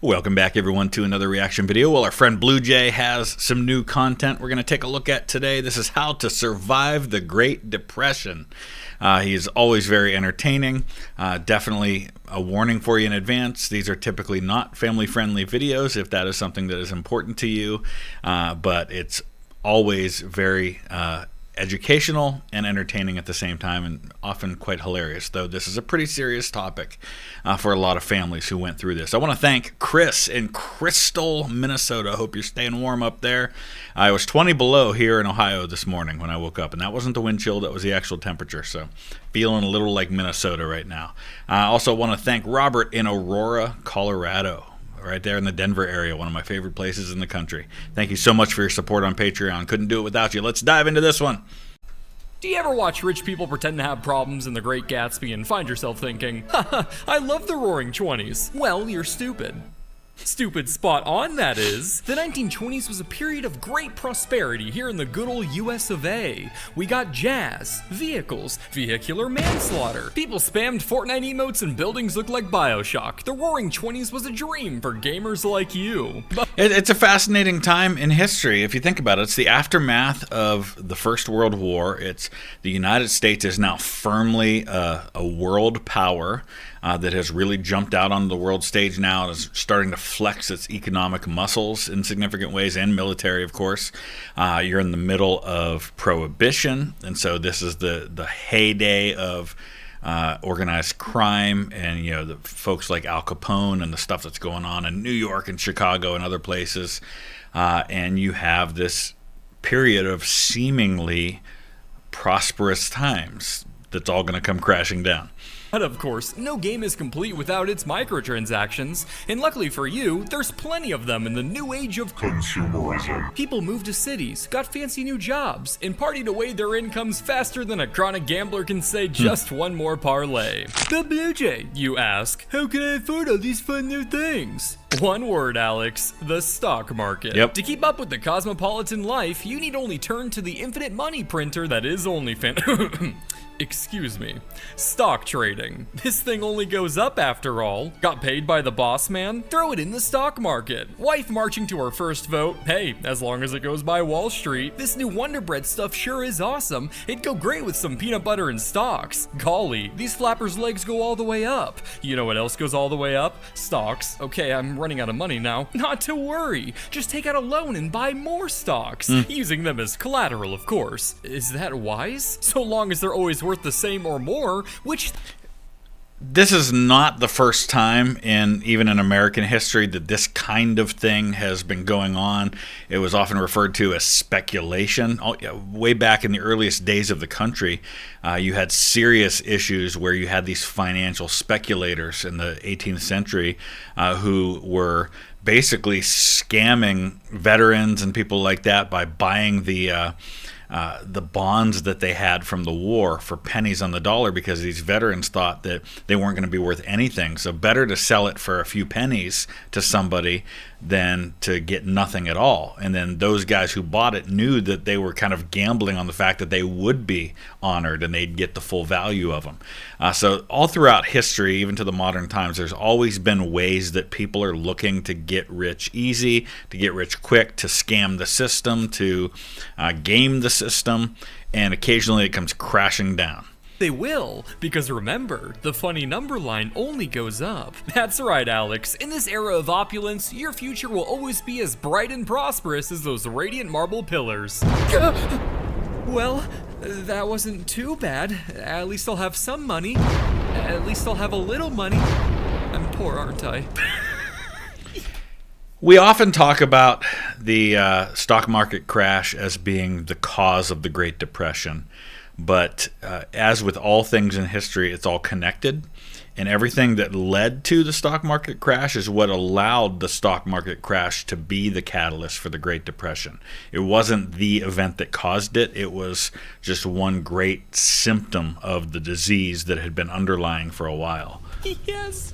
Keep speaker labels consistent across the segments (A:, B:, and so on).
A: Welcome back, everyone, to another reaction video. Well, our friend BlueJay has some new content we're going to take a look at today. This is how to survive the Great Depression. He is always very entertaining. Definitely a warning for you in advance. These are typically not family-friendly videos if that is something that is important to you, but it's always very educational and entertaining at the same time, and often quite hilarious, though this is a pretty serious topic for a lot of families who went through this. I want to thank Chris in Crystal, Minnesota. Hope you're staying warm up there. I was 20 below here in Ohio this morning when I woke up, and that wasn't the wind chill, that was the actual temperature, so feeling a little like Minnesota right now. I also want to thank Robert in Aurora, Colorado. Right there in the Denver area, one of my favorite places in the country. Thank you so much for your support on Patreon. Couldn't do it without you. Let's dive into this one.
B: Do you ever watch rich people pretend to have problems in The Great Gatsby and find yourself thinking, haha, I love the Roaring '20s? Well, you're stupid. Stupid spot on, that is. The 1920s was a period of great prosperity here in the good old US of A. We got jazz, vehicles, vehicular manslaughter. People spammed Fortnite emotes and buildings looked like BioShock. The Roaring '20s was a dream for gamers like you.
A: It's a fascinating time in history. If you think about it, it's the aftermath of the First World War. It's the United States is now firmly a world power that has really jumped out on the world stage now and is starting to flex its economic muscles in significant ways, and military, of course. You're in the middle of Prohibition, and so this is the heyday of organized crime, and the folks like Al Capone and the stuff that's going on in New York and Chicago and other places. And you have this period of seemingly prosperous times that's all going to come crashing down.
B: But of course, no game is complete without its microtransactions, and luckily for you, there's plenty of them in the new age of consumerism. People moved to cities, got fancy new jobs, and partied away their incomes faster than a chronic gambler can say just one more parlay. But BlueJay, you ask, how can I afford all these fun new things? One word, Alex, the stock market.
A: Yep.
B: To keep up with the cosmopolitan life, you need only turn to the infinite money printer that is OnlyFans. Excuse me. Stock trading. This thing only goes up after all. Got paid by the boss man? Throw it in the stock market. Wife marching to her first vote? Hey, as long as it goes by Wall Street. This new Wonder Bread stuff sure is awesome. It'd go great with some peanut butter and stocks. Golly, these flappers' legs go all the way up. You know what else goes all the way up? Stocks. Okay, I'm running out of money now. Not to worry. Just take out a loan and buy more stocks. Using them as collateral, of course. Is that wise? So long as they're always worth the same or more, which...
A: This is not the first time even in American history that this kind of thing has been going on. It was often referred to as speculation. Way back in the earliest days of the country, you had serious issues where you had these financial speculators in the 18th century who were basically scamming veterans and people like that by buying the bonds that they had from the war for pennies on the dollar, because these veterans thought that they weren't going to be worth anything. So better to sell it for a few pennies to somebody than to get nothing at all. And then those guys who bought it knew that they were kind of gambling on the fact that they would be honored and they'd get the full value of them. So all throughout history, even to the modern times, there's always been ways that people are looking to get rich easy, to get rich quick, to scam the system, to game the system, and occasionally it comes crashing down.
B: They will, because remember, the funny number line only goes up. That's right, Alex. In this era of opulence, your future will always be as bright and prosperous as those radiant marble pillars. Well, that wasn't too bad. At least I'll have some money. At least I'll have a little money. I'm poor, aren't I?
A: We often talk about the stock market crash as being the cause of the Great Depression. But as with all things in history, it's all connected. And everything that led to the stock market crash is what allowed the stock market crash to be the catalyst for the Great Depression. It wasn't the event that caused it. It was just one great symptom of the disease that had been underlying for a while.
B: Yes.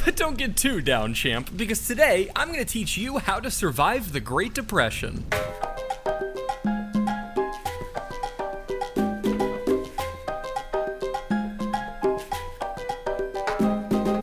B: But don't get too down, champ, because today I'm going to teach you how to survive the Great Depression.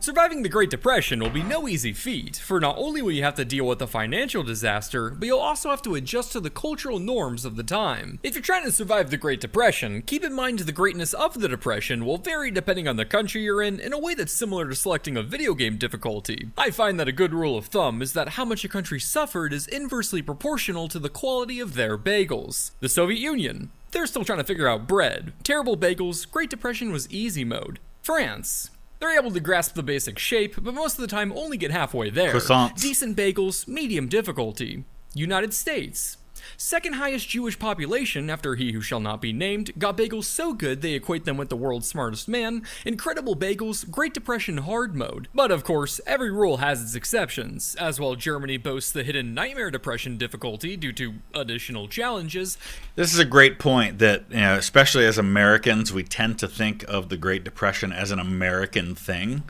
A: Surviving
B: Surviving the Great Depression will be no easy feat, for not only will you have to deal with the financial disaster, but you'll also have to adjust to the cultural norms of the time. If you're trying to survive the Great Depression, keep in mind the greatness of the Depression will vary depending on the country you're in a way that's similar to selecting a video game difficulty. I find that a good rule of thumb is that how much a country suffered is inversely proportional to the quality of their bagels. The Soviet Union, they're still trying to figure out bread. Terrible bagels, Great Depression was easy mode. France, they're able to grasp the basic shape, but most of the time only get halfway there.
A: Croissants.
B: Decent bagels, medium difficulty. United States, second highest Jewish population after he who shall not be named, got bagels so good they equate them with the world's smartest man. Incredible bagels, Great Depression hard mode. But of course, every rule has its exceptions. As while Germany boasts the hidden nightmare depression difficulty due to additional challenges.
A: This is a great point that, especially as Americans, we tend to think of the Great Depression as an American thing.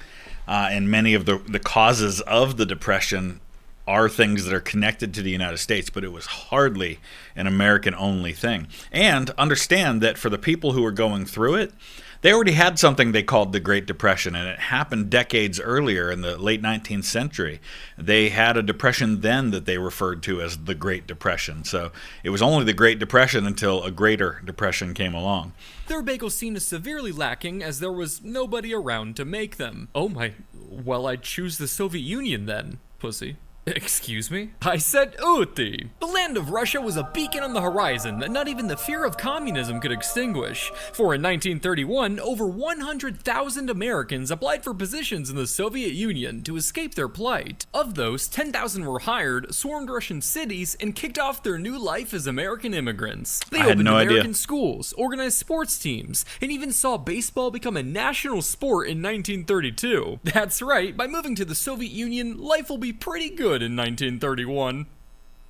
A: And many of the causes of the Depression are things that are connected to the United States, but it was hardly an American-only thing. And understand that for the people who were going through it, they already had something they called the Great Depression, and it happened decades earlier in the late 19th century. They had a depression then that they referred to as the Great Depression. So it was only the Great Depression until a greater depression came along.
B: Their bagels seen as severely lacking as there was nobody around to make them. Oh my, well, I'd choose the Soviet Union then, pussy. Excuse me? I said Uti. The land of Russia was a beacon on the horizon that not even the fear of communism could extinguish. For in 1931, over 100,000 Americans applied for positions in the Soviet Union to escape their plight. Of those, 10,000 were hired, swarmed Russian cities, and kicked off their new life as American immigrants. They opened American schools, organized sports teams, and even saw baseball become a national sport in 1932. That's right, by moving to the Soviet Union, life will be pretty good in 1931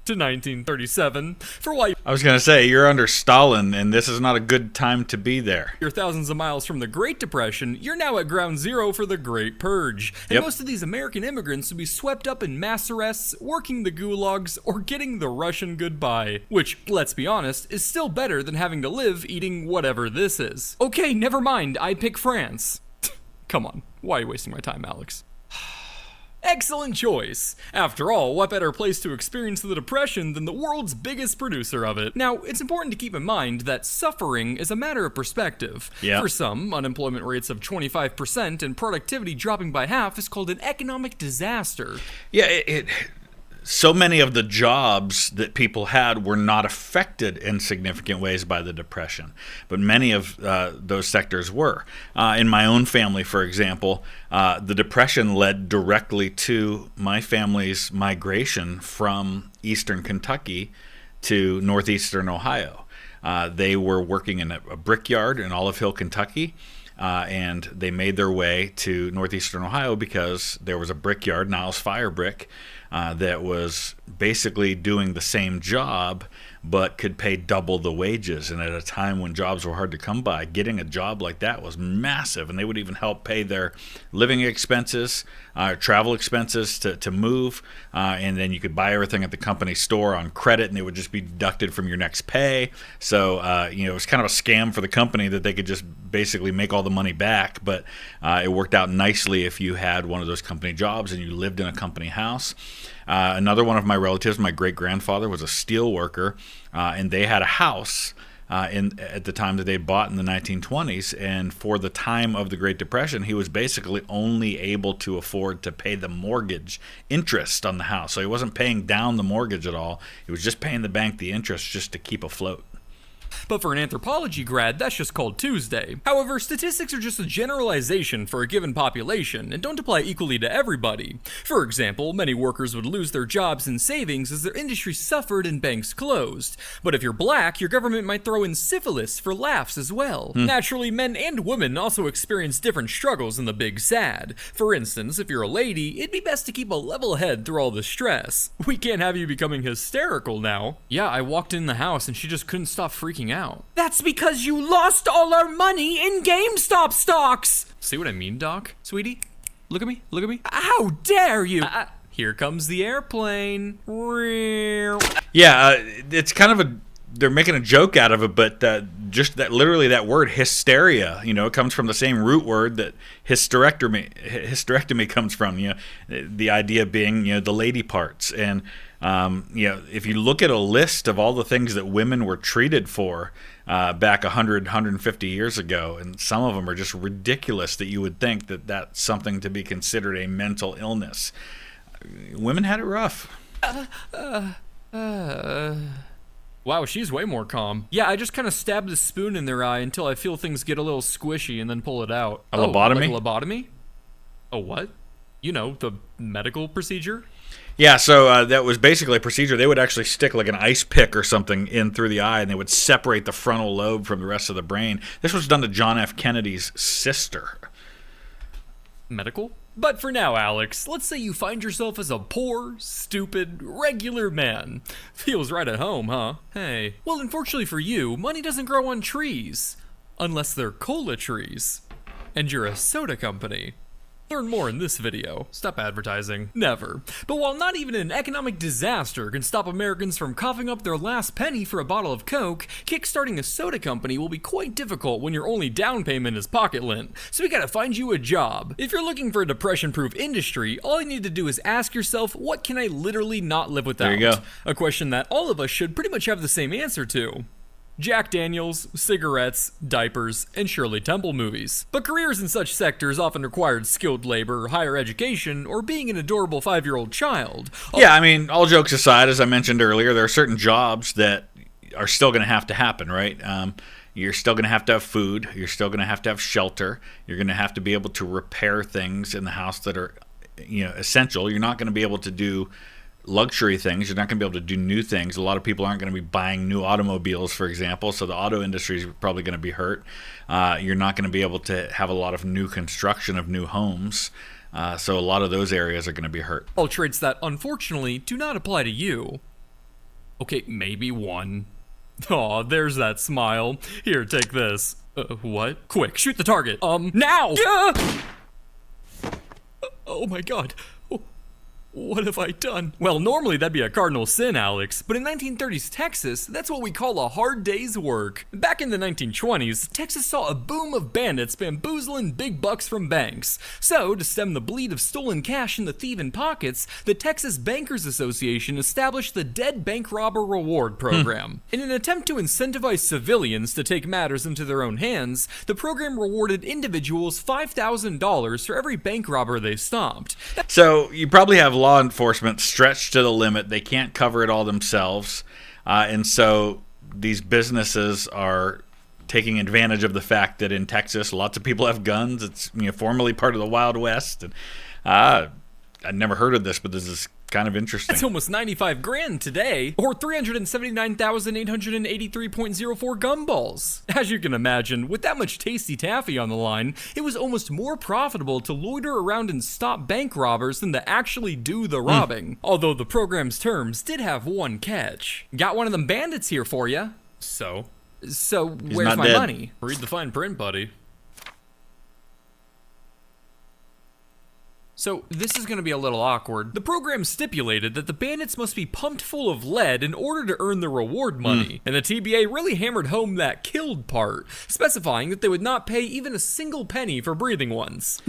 B: to 1937. For why
A: I was going to say, you're under Stalin, and this is not a good time to be there.
B: you're thousands of miles from the Great Depression, you're now at ground zero for the Great Purge. And most of these American immigrants will be swept up in mass arrests, working the gulags, or getting the Russian goodbye. Which, let's be honest, is still better than having to live eating whatever this is. Okay, never mind, I pick France. Come on, why are you wasting my time, Alex? Excellent choice. After all, what better place to experience the Depression than the world's biggest producer of it? Now, it's important to keep in mind that suffering is a matter of perspective.
A: Yeah.
B: For some, unemployment rates of 25% and productivity dropping by half is called an economic disaster.
A: Yeah, so many of the jobs that people had were not affected in significant ways by the Depression, but many of those sectors were. In my own family, for example, the Depression led directly to my family's migration from eastern Kentucky to northeastern Ohio. They were working in a brickyard in Olive Hill, Kentucky. And they made their way to northeastern Ohio because there was a brickyard, Niles Fire Brick, that was basically doing the same job but could pay double the wages. And at a time when jobs were hard to come by, getting a job like that was massive. And they would even help pay their living expenses, travel expenses to move. And then you could buy everything at the company store on credit, and it would just be deducted from your next pay. So, it was kind of a scam for the company that they could just basically make all the money back. But it worked out nicely if you had one of those company jobs and you lived in a company house. Another one of my relatives, my great-grandfather, was a steel worker, and they had a house at the time that they bought in the 1920s. And for the time of the Great Depression, he was basically only able to afford to pay the mortgage interest on the house. So he wasn't paying down the mortgage at all. He was just paying the bank the interest just to keep afloat.
B: But for an anthropology grad, that's just called Tuesday. However, statistics are just a generalization for a given population and don't apply equally to everybody. For example, many workers would lose their jobs and savings as their industry suffered and banks closed. But if you're black, your government might throw in syphilis for laughs as well. Naturally, men and women also experience different struggles in the big sad. For instance, if you're a lady, it'd be best to keep a level head through all the stress. We can't have you becoming hysterical now. Yeah, I walked in the house and she just couldn't stop freaking out. That's because you lost all our money in GameStop stocks! See what I mean, Doc? Sweetie? Look at me, look at me. How dare you! Here comes the airplane.
A: Yeah, it's kind of they're making a joke out of it, but just that, literally that word hysteria, it comes from the same root word that hysterectomy comes from, the idea being, the lady parts. And, if you look at a list of all the things that women were treated for back 100, 150 years ago, and some of them are just ridiculous that you would think that that's something to be considered a mental illness. Women had it rough.
B: Wow, she's way more calm. Yeah, I just kind of stab the spoon in their eye until I feel things get a little squishy and then pull it out.
A: A lobotomy?
B: Like a lobotomy? A what? The medical procedure?
A: Yeah, so that was basically a procedure. They would actually stick like an ice pick or something in through the eye, and they would separate the frontal lobe from the rest of the brain. This was done to John F. Kennedy's sister.
B: Medical? But for now, Alex, let's say you find yourself as a poor, stupid, regular man. Feels right at home, huh? Hey. Well, unfortunately for you, money doesn't grow on trees. Unless they're cola trees. And you're a soda company. Learn more in this video. Stop advertising. Never. But while not even an economic disaster can stop Americans from coughing up their last penny for a bottle of Coke, kickstarting a soda company will be quite difficult when your only down payment is pocket lint. So we gotta find you a job. If you're looking for a depression-proof industry, all you need to do is ask yourself, what can I literally not live without?
A: There you go.
B: A question that all of us should pretty much have the same answer to. Jack Daniels, cigarettes, diapers, and Shirley Temple movies. But careers in such sectors often required skilled labor, higher education, or being an adorable 5-year-old child.
A: Yeah, I mean, all jokes aside, as I mentioned earlier, there are certain jobs that are still going to happen, right? You're still going to have food. You're still going to have shelter. You're going to have to be able to repair things in the house that are, essential. You're not going to be able to do luxury things. You're not going to be able to do new things. A lot of people aren't going to be buying new automobiles, for example, so the auto industry is probably going to be hurt. You're not going to be able to have a lot of new construction of new homes, so a lot of those areas are going to be hurt.
B: All traits that, unfortunately, do not apply to you. Okay, maybe one. Aw, there's that smile. Here, take this. What? Quick, shoot the target. Now! Yeah! Oh my god. What have I done? Well, normally that'd be a cardinal sin, Alex, but in 1930s Texas, that's what we call a hard day's work. Back in the 1920s, Texas saw a boom of bandits bamboozling big bucks from banks. So, to stem the bleed of stolen cash in the thieving pockets, the Texas Bankers Association established the Dead Bank Robber Reward Program. In an attempt to incentivize civilians to take matters into their own hands, the program rewarded individuals $5,000 for every bank robber they stopped.
A: So, you probably have law enforcement stretched to the limit. They can't cover it all themselves. And so these businesses are taking advantage of the fact that in Texas, lots of people have guns. It's formerly part of the Wild West. And I'd never heard of this, but this is kind of interesting.
B: That's almost 95 grand today, or 379,883.04 gumballs. As you can imagine, with that much tasty taffy on the line, it was almost more profitable to loiter around and stop bank robbers than to actually do the robbing. Although the program's terms did have one catch. Got one of them bandits here for you. So where's my money? Read the fine print, buddy. So, this is going to be a little awkward. The program stipulated that the bandits must be pumped full of lead in order to earn the reward money, and the TBA really hammered home that killed part, specifying that they would not pay even a single penny for breathing ones.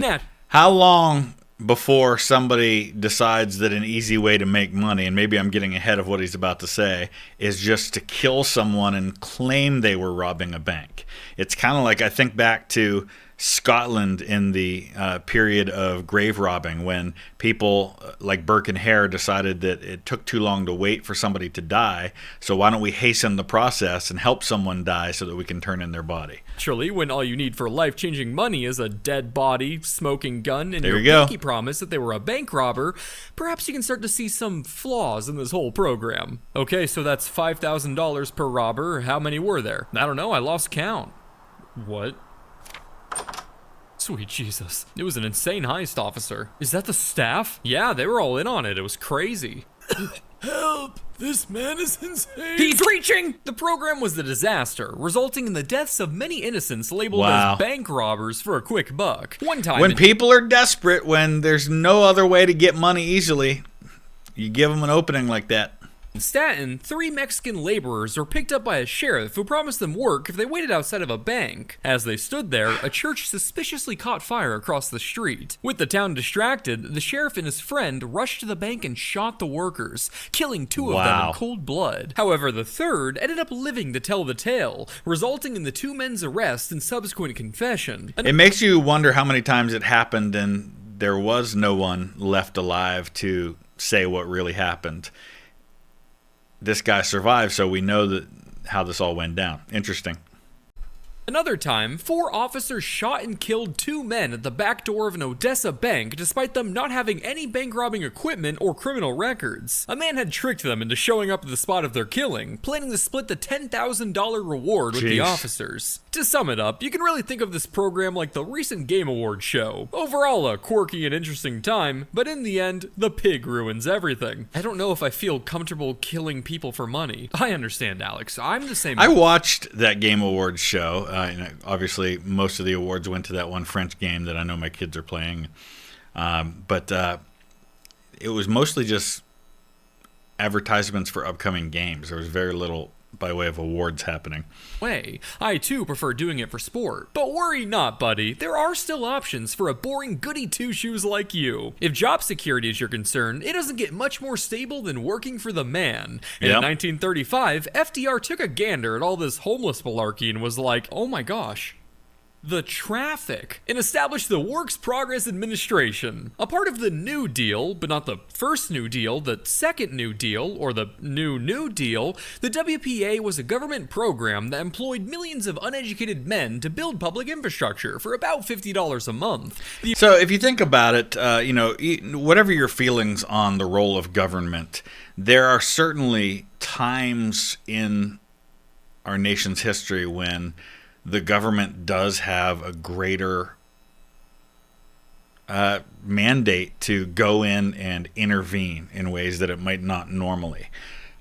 A: How long before somebody decides that an easy way to make money, and maybe I'm getting ahead of what he's about to say, is just to kill someone and claim they were robbing a bank? It's kind of like, I think back to Scotland in the period of grave robbing, when people like Burke and Hare decided that it took too long to wait for somebody to die, so why don't we hasten the process and help someone die so that we can turn in their body?
B: Actually, when all you need for life-changing money is a dead body, smoking gun, and your pinky promise that they were a bank robber, perhaps you can start to see some flaws in this whole program. Okay, so that's $5,000 per robber. How many were there? I don't know, I lost count. What? Sweet Jesus. It was an insane heist, officer. Is that the staff? Yeah, they were all in on it. It was crazy. Help! This man is insane! He's reaching! The program was a disaster, resulting in the deaths of many innocents labeled as bank robbers for a quick buck. One time,
A: when people are desperate, when there's no other way to get money easily, you give them an opening like that.
B: In Staten, 3 Mexican laborers were picked up by a sheriff who promised them work if they waited outside of a bank. As they stood there, a church suspiciously caught fire across the street. With the town distracted, the sheriff and his friend rushed to the bank and shot the workers, killing 2 of them in cold blood. However, the third ended up living to tell the tale, resulting in the 2 men's arrest and subsequent confession.
A: It makes you wonder how many times it happened and there was no one left alive to say what really happened. This guy survived, so we know that how this all went down. Interesting.
B: Another time, 4 officers shot and killed 2 men at the back door of an Odessa bank despite them not having any bank robbing equipment or criminal records. A man had tricked them into showing up at the spot of their killing, planning to split the $10,000 reward with the officers. To sum it up, you can really think of this program like the recent Game Awards show. Overall a quirky and interesting time, but in the end, the pig ruins everything. I don't know if I feel comfortable killing people for money. I understand, Alex. I'm the same.
A: I watched that Game Awards show. Obviously, most of the awards went to that one French game that I know my kids are playing. But it was mostly just advertisements for upcoming games. There was very little by way of awards happening.
B: I too prefer doing it for sport. But worry not, buddy. There are still options for a boring goody two-shoes like you. If job security is your concern, it doesn't get much more stable than working for the man. And in 1935, FDR took a gander at all this homeless malarkey and was like, oh my gosh, the traffic, and established the Works Progress Administration. A part of the New Deal, but not the first New Deal, the second New Deal, or the New Deal, the WPA was a government program that employed millions of uneducated men to build public infrastructure for about $50 a month.
A: So if you think about it, whatever your feelings on the role of government, there are certainly times in our nation's history when the government does have a greater mandate to go in and intervene in ways that it might not normally.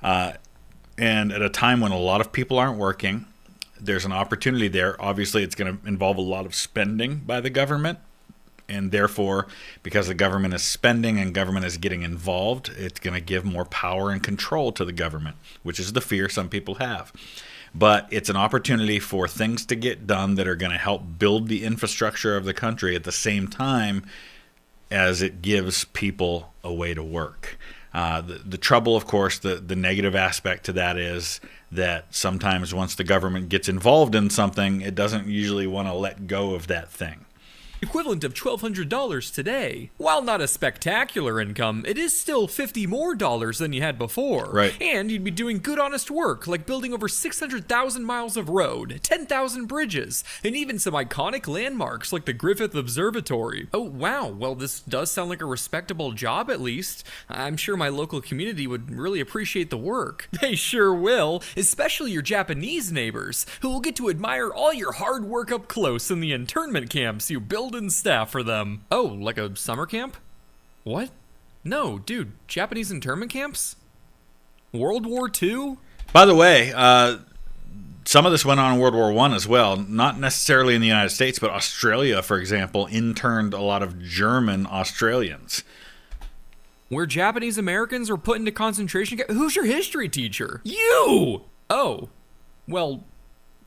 A: And at a time when a lot of people aren't working, there's an opportunity there. Obviously, it's going to involve a lot of spending by the government. And therefore, because the government is spending and government is getting involved, it's going to give more power and control to the government, which is the fear some people have. But it's an opportunity for things to get done that are going to help build the infrastructure of the country at the same time as it gives people a way to work. The trouble, of course, the negative aspect to that is that sometimes once the government gets involved in something, it doesn't usually want to let go of that thing.
B: Equivalent of $1,200 today. While not a spectacular income, it is still $50 more than you had before.
A: Right.
B: And you'd be doing good honest work, like building over 600,000 miles of road, 10,000 bridges, and even some iconic landmarks like the Griffith Observatory. Oh wow, well this does sound like a respectable job at least. I'm sure my local community would really appreciate the work. They sure will, especially your Japanese neighbors, who will get to admire all your hard work up close in the internment camps you build and staff for them. Oh, like a summer camp? What? No, dude, Japanese internment camps? World War II?
A: By the way, some of this went on in World War I as well. Not necessarily in the United States, but Australia, for example, interned a lot of German Australians.
B: Where Japanese Americans were put into concentration camps? Who's your history teacher? You! Oh, well,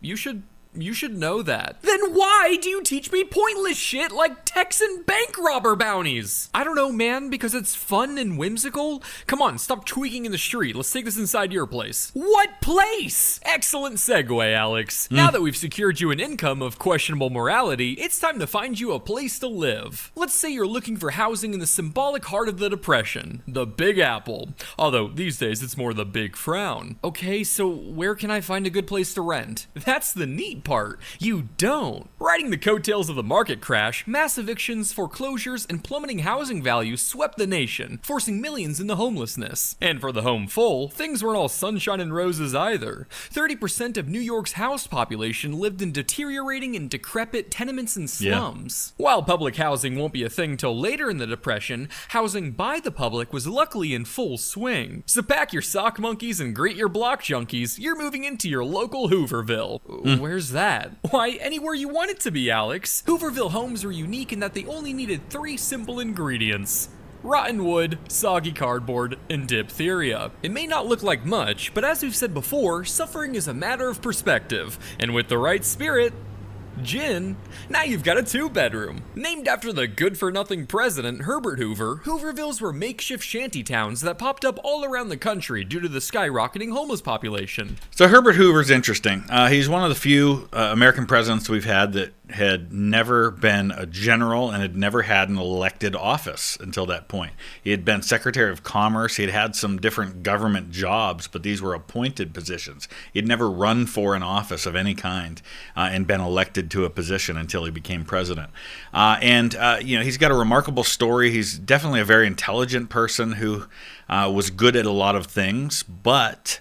B: you should know that. Then why do you teach me pointless shit like Texan bank robber bounties? I don't know, man, because it's fun and whimsical. Come on, stop tweaking in the street. Let's take this inside your place. What place? Excellent segue, Alex. Now that we've secured you an income of questionable morality, it's time to find you a place to live. Let's say you're looking for housing in the symbolic heart of the Depression, the Big Apple. Although these days it's more the Big Frown. Okay, so where can I find a good place to rent? That's the neat part. You don't. Riding the coattails of the market crash, mass evictions, foreclosures, and plummeting housing values swept the nation, forcing millions into homelessness. And for the home full, things weren't all sunshine and roses either. 30% of New York's house population lived in deteriorating and decrepit tenements and slums. While public housing won't be a thing till later in the Depression, housing by the public was luckily in full swing. So pack your sock monkeys and greet your block junkies, you're moving into your local Hooverville. Where's that? Why, anywhere you want it to be, Alex. Hooverville homes were unique in that they only needed 3 simple ingredients: rotten wood, soggy cardboard, and diphtheria. It may not look like much, but as we've said before, suffering is a matter of perspective, and with the right spirit, gin, now you've got a 2-bedroom. Named after the good-for-nothing president Herbert Hoover, Hoovervilles were makeshift shanty towns that popped up all around the country due to the skyrocketing homeless population.
A: So Herbert Hoover's interesting. He's one of the few American presidents we've had that had never been a general and had never had an elected office until that point. He had been Secretary of Commerce. He had had some different government jobs, but these were appointed positions. He had never run for an office of any kind and been elected to a position until he became president. He's got a remarkable story. He's definitely a very intelligent person who was good at a lot of things, but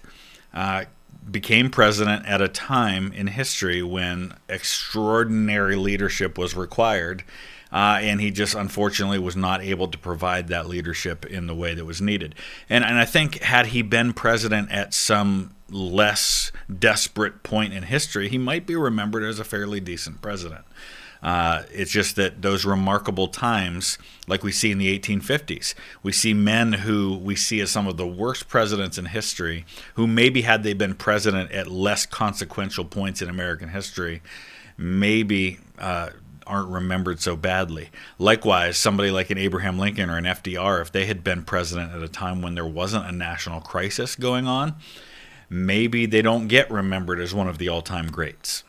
A: became president at a time in history when extraordinary leadership was required, and he just unfortunately was not able to provide that leadership in the way that was needed. And I think had he been president at some less desperate point in history, he might be remembered as a fairly decent president. It's just that those remarkable times, like we see in the 1850s, we see men who we see as some of the worst presidents in history, who maybe had they been president at less consequential points in American history, maybe aren't remembered so badly. Likewise, somebody like an Abraham Lincoln or an FDR, if they had been president at a time when there wasn't a national crisis going on, maybe they don't get remembered as one of the all-time greats.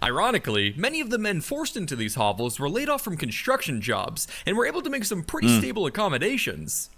B: Ironically, many of the men forced into these hovels were laid off from construction jobs and were able to make some pretty stable accommodations.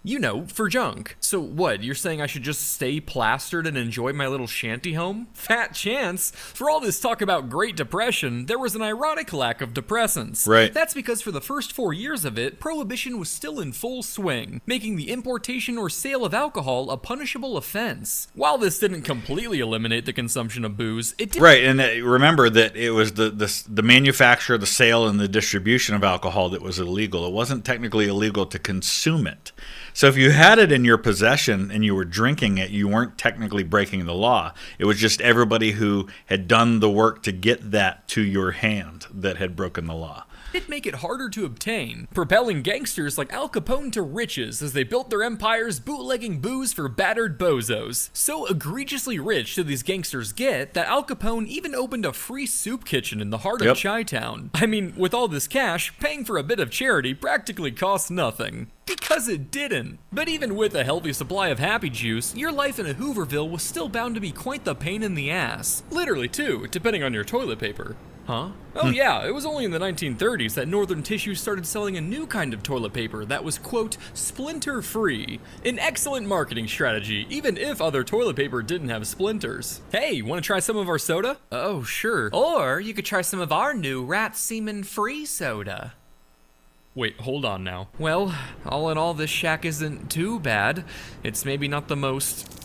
B: You know, for junk. So what, you're saying I should just stay plastered and enjoy my little shanty home? Fat chance. For all this talk about Great Depression, there was an ironic lack of depressants.
A: Right.
B: That's because for the first 4 years of it, Prohibition was still in full swing, making the importation or sale of alcohol a punishable offense. While this didn't completely eliminate the consumption of booze, it did.
A: Right, and remember that it was the manufacture, the sale, and the distribution of alcohol that was illegal. It wasn't technically illegal to consume it. So if you had it in your possession and you were drinking it, you weren't technically breaking the law. It was just everybody who had done the work to get that to your hand that had broken the law.
B: It make it harder to obtain, propelling gangsters like Al Capone to riches as they built their empires bootlegging booze for battered bozos. So egregiously rich did these gangsters get that Al Capone even opened a free soup kitchen in the heart of Chi-Town. I mean, with all this cash, paying for a bit of charity practically cost nothing. Because it didn't. But even with a healthy supply of happy juice, your life in a Hooverville was still bound to be quite the pain in the ass. Literally too, depending on your toilet paper. Huh? Oh yeah, it was only in the 1930s that Northern Tissue started selling a new kind of toilet paper that was, quote, splinter-free. An excellent marketing strategy, even if other toilet paper didn't have splinters. Hey, wanna try some of our soda? Oh, sure. Or you could try some of our new rat semen-free soda. Wait, hold on now. Well, all in all, this shack isn't too bad. It's maybe not the most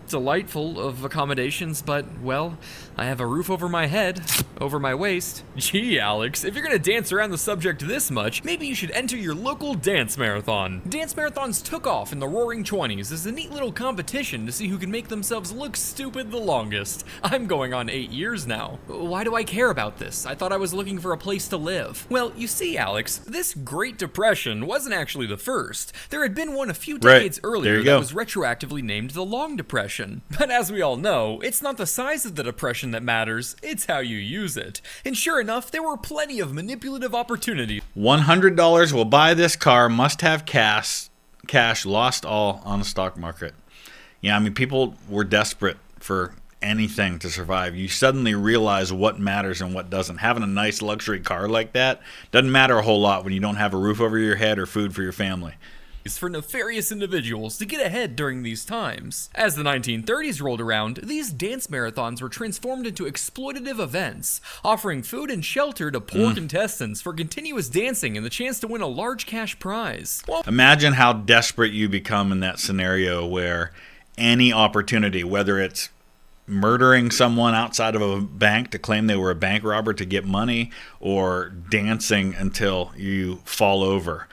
B: delightful of accommodations, but, well, I have a roof over my head, over my waist. Gee, Alex, if you're gonna dance around the subject this much, maybe you should enter your local dance marathon. Dance marathons took off in the roaring 20s as a neat little competition to see who can make themselves look stupid the longest. I'm going on 8 years now. Why do I care about this? I thought I was looking for a place to live. Well, you see, Alex, this Great Depression wasn't actually the first. There had been one a few decades earlier that was retroactively named the Long Depression. But as we all know, it's not the size of the depression that matters, it's how you use it. And sure enough, there were plenty of manipulative opportunities.
A: $100 will buy this car, must have cash, lost all on the stock market. Yeah, I mean, people were desperate for anything to survive. You suddenly realize what matters and what doesn't. Having a nice luxury car like that doesn't matter a whole lot when you don't have a roof over your head or food for your family.
B: For nefarious individuals to get ahead during these times. As the 1930s rolled around, these dance marathons were transformed into exploitative events, offering food and shelter to poor contestants for continuous dancing and the chance to win a large cash prize.
A: Imagine how desperate you become in that scenario where any opportunity, whether it's murdering someone outside of a bank to claim they were a bank robber to get money, or dancing until you fall over.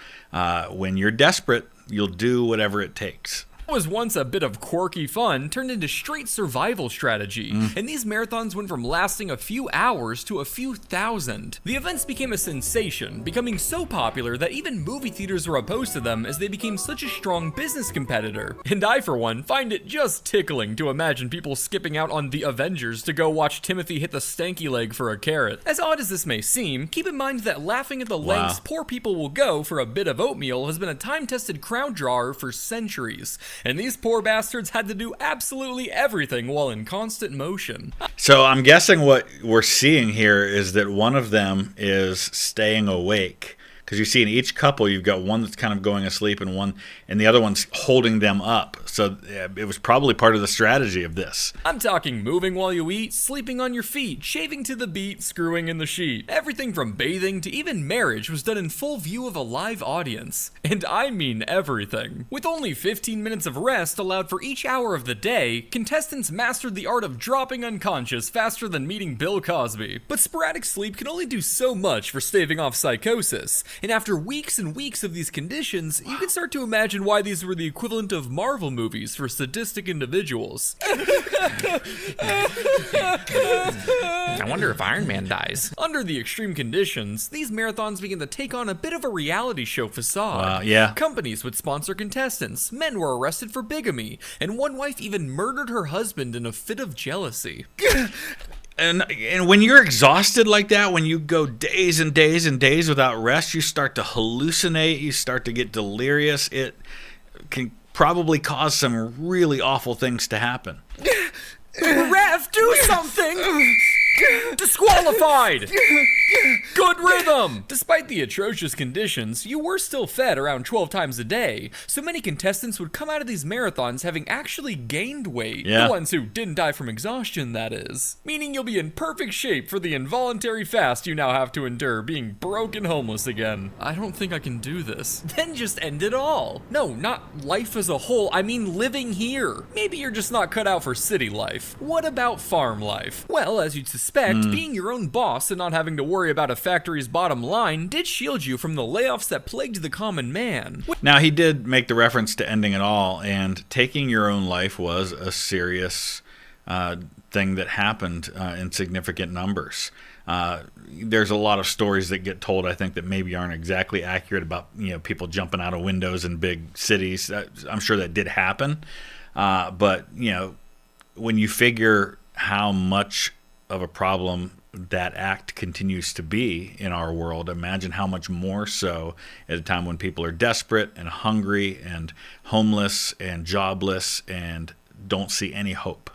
A: When you're desperate, you'll do whatever it takes.
B: What was once a bit of quirky fun turned into straight survival strategy, and these marathons went from lasting a few hours to a few thousand. The events became a sensation, becoming so popular that even movie theaters were opposed to them as they became such a strong business competitor. And I, for one, find it just tickling to imagine people skipping out on The Avengers to go watch Timothy hit the stanky leg for a carrot. As odd as this may seem, keep in mind that laughing at the lengths poor people will go for a bit of oatmeal has been a time-tested crowd drawer for centuries. And these poor bastards had to do absolutely everything while in constant motion.
A: So I'm guessing what we're seeing here is that one of them is staying awake. Because you see in each couple, you've got one that's kind of going asleep and the other one's holding them up. So it was probably part of the strategy of this.
B: I'm talking moving while you eat, sleeping on your feet, shaving to the beat, screwing in the sheet. Everything from bathing to even marriage was done in full view of a live audience. And I mean everything. With only 15 minutes of rest allowed for each hour of the day, contestants mastered the art of dropping unconscious faster than meeting Bill Cosby. But sporadic sleep can only do so much for staving off psychosis. And after weeks and weeks of these conditions, you can start to imagine why these were the equivalent of Marvel movies for sadistic individuals. I wonder if Iron Man dies. Under the extreme conditions, these marathons began to take on a bit of a reality show facade. Companies would sponsor contestants, men were arrested for bigamy, and one wife even murdered her husband in a fit of jealousy.
A: And when you're exhausted like that, when you go days and days and days without rest, you start to hallucinate, you start to get delirious. It can probably cause some really awful things to happen.
B: Ref, do something! Disqualified! Good rhythm! Despite the atrocious conditions, you were still fed around 12 times a day, so many contestants would come out of these marathons having actually gained weight. The ones who didn't die from exhaustion, that is. Meaning you'll be in perfect shape for the involuntary fast you now have to endure, being broke and homeless again. I don't think I can do this. Then just end it all. No, not life as a whole, I mean living here. Maybe you're just not cut out for city life. What about farm life? Well, as you'd suspect, being your own boss and not having to worry about a factory's bottom line did shield you from the layoffs that plagued the common man.
A: Now, he did make the reference to ending it all, and taking your own life was a serious thing that happened in significant numbers. There's a lot of stories that get told, I think, that maybe aren't exactly accurate about people jumping out of windows in big cities. I'm sure that did happen, but when you figure how much of a problem that act continues to be in our world, imagine how much more so at a time when people are desperate and hungry and homeless and jobless and don't see any hope.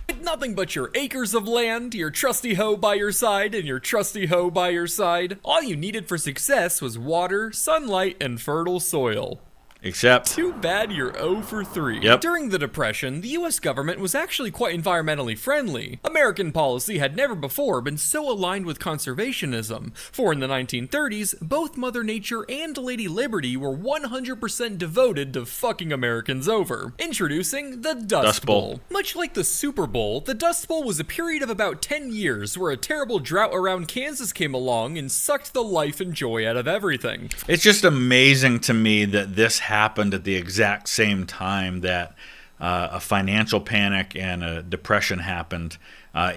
B: With nothing but your acres of land, your trusty hoe by your side, and your trusty hoe by your side, all you needed for success was water, sunlight, and fertile soil.
A: Except,
B: too bad you're 0 for 3.
A: Yep.
B: During the Depression, the US government was actually quite environmentally friendly. American policy had never before been so aligned with conservationism, for in the 1930s, both Mother Nature and Lady Liberty were 100% devoted to fucking Americans over. Introducing the Dust Bowl. Much like the Super Bowl, the Dust Bowl was a period of about 10 years where a terrible drought around Kansas came along and sucked the life and joy out of everything.
A: It's just amazing to me that this happened at the exact same time that a financial panic and a depression happened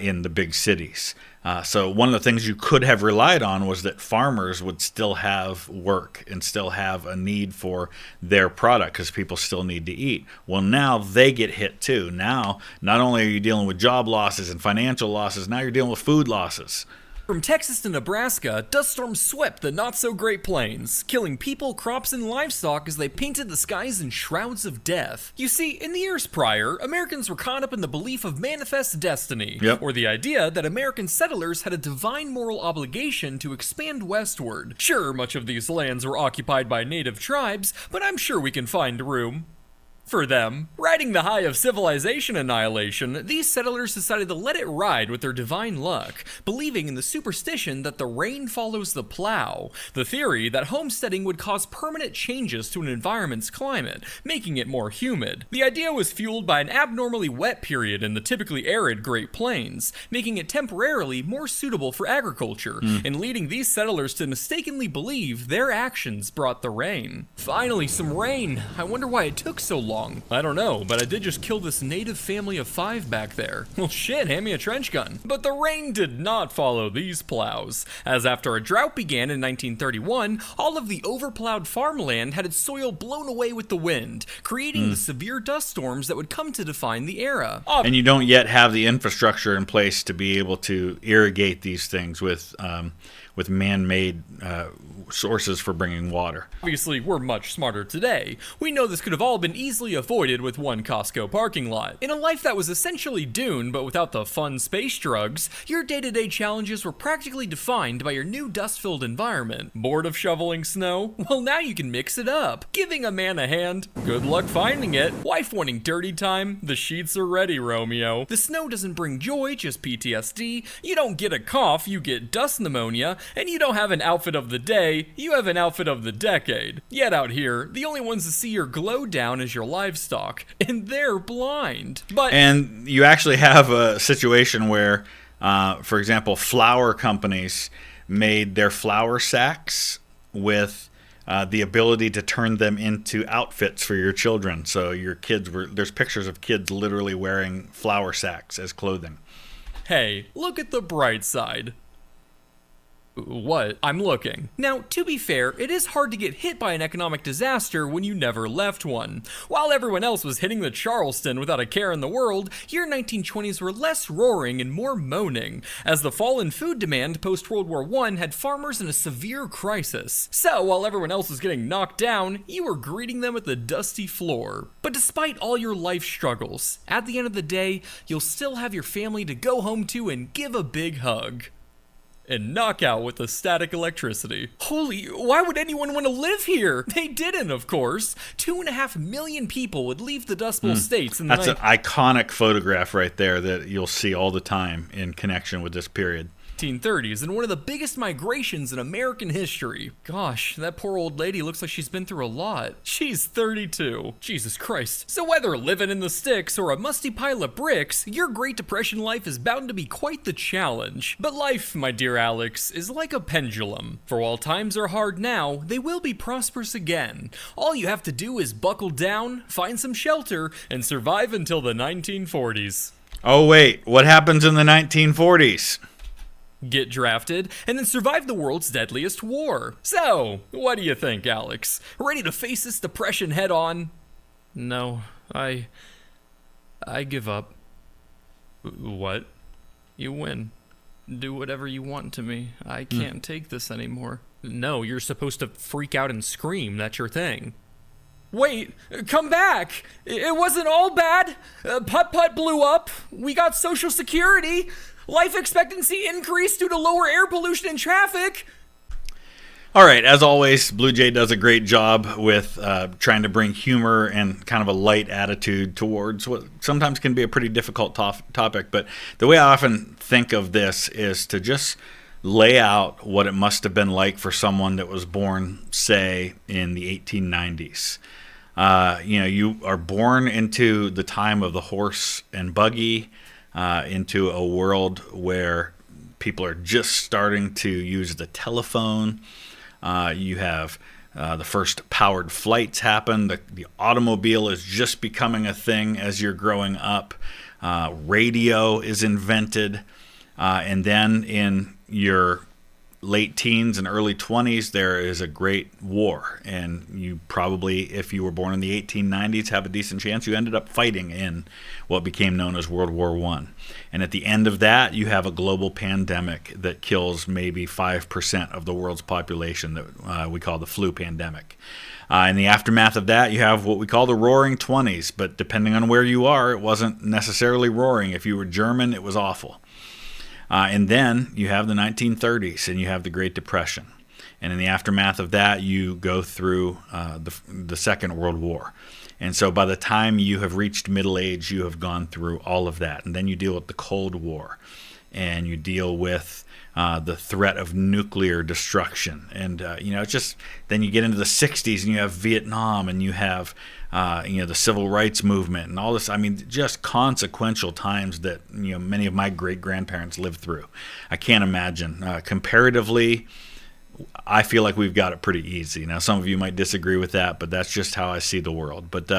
A: in the big cities. So one of the things you could have relied on was that farmers would still have work and still have a need for their product because people still need to eat. Well, now they get hit too. Now, not only are you dealing with job losses and financial losses, now you're dealing with food losses.
B: From Texas to Nebraska, dust storms swept the not-so-great plains, killing people, crops, and livestock as they painted the skies in shrouds of death. You see, in the years prior, Americans were caught up in the belief of manifest destiny, or the idea that American settlers had a divine moral obligation to expand westward. Sure, much of these lands were occupied by native tribes, but I'm sure we can find room for them. Riding the high of civilization annihilation, these settlers decided to let it ride with their divine luck, believing in the superstition that the rain follows the plow, the theory that homesteading would cause permanent changes to an environment's climate, making it more humid. The idea was fueled by an abnormally wet period in the typically arid Great Plains, making it temporarily more suitable for agriculture, and leading these settlers to mistakenly believe their actions brought the rain. Finally, some rain. I wonder why it took so long long? I don't know, but I did just kill this native family of 5 back there. Well shit, hand me a trench gun. But the rain did not follow these plows, as after a drought began in 1931, all of the overplowed farmland had its soil blown away with the wind, creating the severe dust storms that would come to define the era.
A: And you don't yet have the infrastructure in place to be able to irrigate these things with man-made sources for bringing water.
B: Obviously, we're much smarter today. We know this could have all been easily avoided with one Costco parking lot. In a life that was essentially Dune, but without the fun space drugs, your day-to-day challenges were practically defined by your new dust-filled environment. Bored of shoveling snow? Well, now you can mix it up. Giving a man a hand? Good luck finding it. Wife wanting dirty time? The sheets are ready, Romeo. The snow doesn't bring joy, just PTSD. You don't get a cough, you get dust pneumonia. And you don't have an outfit of the day, you have an outfit of the decade. Yet out here, the only ones to see your glow down is your livestock, and they're blind.
A: And you actually have a situation where, for example, flour companies made their flour sacks with the ability to turn them into outfits for your children. So your kids there's pictures of kids literally wearing flour sacks as clothing.
B: Hey, look at the bright side. What? I'm looking. Now, to be fair, it is hard to get hit by an economic disaster when you never left one. While everyone else was hitting the Charleston without a care in the world, your 1920s were less roaring and more moaning, as the fall in food demand post-World War I had farmers in a severe crisis. So, while everyone else was getting knocked down, you were greeting them at the dusty floor. But despite all your life struggles, at the end of the day, you'll still have your family to go home to and give a big hug. And knock out with the static electricity. Holy, why would anyone want to live here? They didn't, of course. 2.5 million people would leave the Dust Bowl states in the
A: That's an iconic photograph right there that you'll see all the time in connection with this period.
B: 1930s and one of the biggest migrations in American history. Gosh, that poor old lady looks like she's been through a lot. She's 32. Jesus Christ. So whether living in the sticks or a musty pile of bricks, your Great Depression life is bound to be quite the challenge. But life, my dear Alex, is like a pendulum. For while times are hard now, they will be prosperous again. All you have to do is buckle down, find some shelter, and survive until the 1940s.
A: Oh wait, what happens in the 1940s?
B: Get drafted, and then survive the world's deadliest war. So, what do you think, Alex? Ready to face this depression head on? No, I give up. What? You win. Do whatever you want to me. I can't take this anymore. No, you're supposed to freak out and scream. That's your thing. Wait, come back! It wasn't all bad! Putt-Putt blew up, we got Social Security, life expectancy increased due to lower air pollution and traffic.
A: All right, as always, BlueJay does a great job with trying to bring humor and kind of a light attitude towards what sometimes can be a pretty difficult topic. But the way I often think of this is to just lay out what it must have been like for someone that was born, say, in the 1890s. You are born into the time of the horse and buggy, into a world where people are just starting to use the telephone. You have the first powered flights happen. The automobile is just becoming a thing as you're growing up. Radio is invented. And then in your late teens and early 20s, there is a great war. And you probably, if you were born in the 1890s, have a decent chance you ended up fighting in what became known as World War I. And at the end of that, you have a global pandemic that kills maybe 5% of the world's population that we call the flu pandemic. In the aftermath of that, you have what we call the Roaring 20s. But depending on where you are, it wasn't necessarily roaring. If you were German, it was awful. And then you have the 1930s, and you have the Great Depression. And in the aftermath of that, you go through the Second World War. And so by the time you have reached middle age, you have gone through all of that. And then you deal with the Cold War, and you deal with the threat of nuclear destruction. And, it's just, then you get into the 60s, and you have Vietnam, and you have the civil rights movement and all this. I mean, just consequential times that, many of my great-grandparents lived through. I can't imagine. Comparatively, I feel like we've got it pretty easy. Now, some of you might disagree with that, but that's just how I see the world. But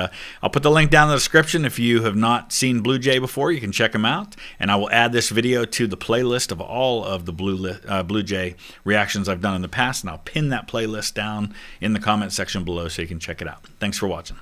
A: I'll put the link down in the description. If you have not seen BlueJay before, you can check him out. And I will add this video to the playlist of all of the BlueJay reactions I've done in the past. And I'll pin that playlist down in the comment section below so you can check it out. Thanks for watching.